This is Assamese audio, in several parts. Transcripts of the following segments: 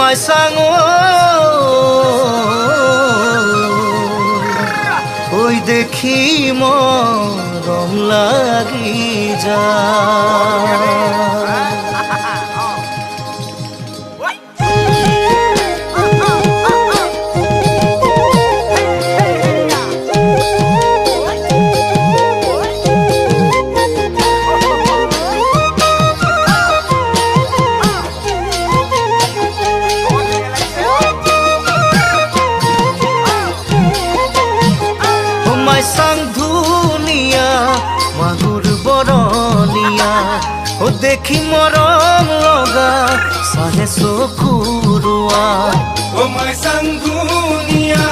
my sang ওই দেখি মৰম লাগি যায়। sang ধুনিয়া মাগুৰ বৰনিয়া ও দেখি মৰম লগা সাহে চকুৰুৱা ও মাই sang ধুনিয়া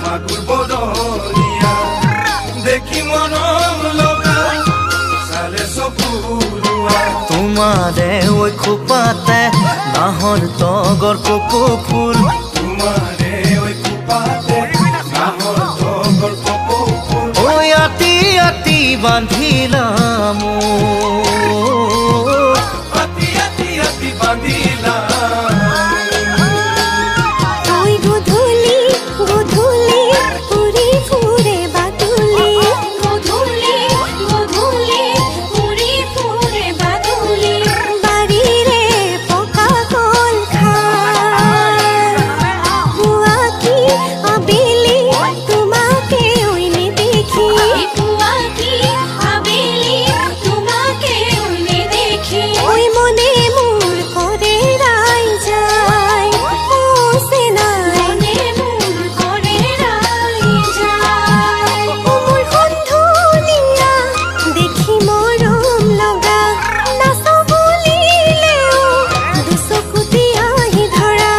মাগুৰ বৰনিয়া দেখি মৰম লগা সালে চকুৰুৱা তোমাৰে ওই খোপাতে নাহৰ তগৰ কপৌ ফুল তোমারে ওই কুপাতে নাহর তগর কপৌ ফুল ওই আতি আতি বান্ধিলাম আতি আতি আতি বান্ধিলাম ওই গধূলি গধূলি উড়ি ফুরে বাদুলি গধূলি গধূলি উড়ি ফুরে বাদুলি বাড়িরে পকা কল খায় বুয়া কি আবেলি তোমাকে ওইনে দেখি বুয়া কি আবেলি তোমাকে ওইনে দেখি ওই মনে মোর করে রাই যায় ও সেনা মনে মোর করে রাই যায় ও মোর বন্ধুনিয়া দেখি মরম লগা নাচ বলিলেও দুচকুতি আহি ধৰা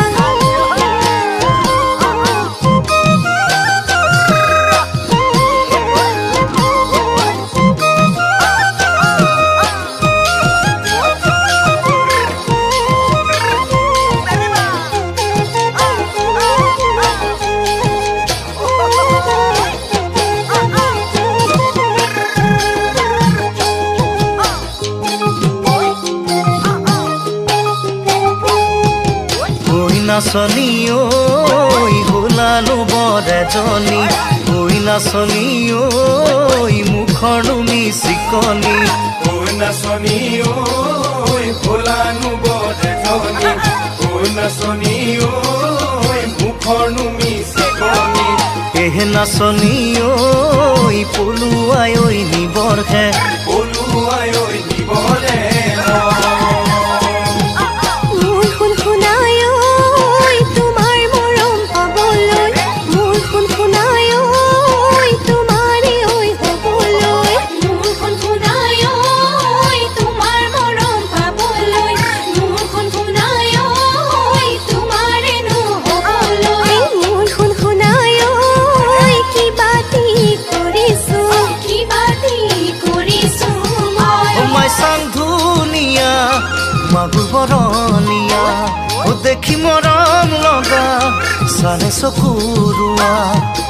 ওই নাচনি ওই গোলালো বৰেজনী ওই নাচনি ওই মুখৰনো মিচিকনি ওই নাচনি ওই ভোলানো বৰেজনী ওই নাচনি ওই মুখৰনো মিচিকনি এহে নাচনি ওই পলুৱাই ওই নিবৰহে পলুৱাই ঐ নিবলে মোৰ শুনাই ঐ তোমাৰ মৰম পাবলৈ মোৰ শুনাই ঐ তোমাৰে ঐ হ'বলৈ মোৰ শুনাই ঐ তোমাৰ মৰম পাবলৈ মোৰ শুনাই ঐ তোমাৰে নহ'বলৈ মোৰ শুনাই ঐ কিবাতি কৰিছো মই ও মাই sang ধুনিয়া মাগুৰ বৰনিয়া ও দেখি মৰম লগা চাহে চকুৰুৱা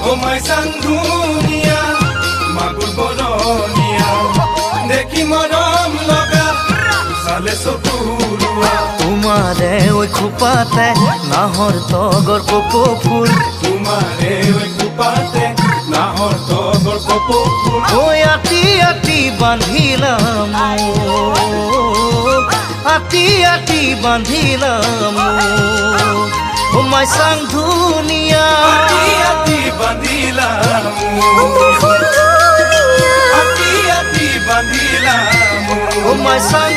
ও মাই sang ধুনিয়া মাগুৰ বৰনিয়া দেখি মৰম লগা সালে চকুৰুৱা তোমাৰে ওই খোপাতে নাহৰ তগৰ কপৌ ফুল তোমারে ওই কুপাতে নাহর তগর কপৌ ফুল ওই আতি আতি বান্ধিলাম আতি আতি বান্ধিলাম ও মাই sang ধুনিয়া আতি আতি বান্ধিলাম মোৰ বন্ধুনিয়া আতি আতি বান্ধিলাম ও মাই sang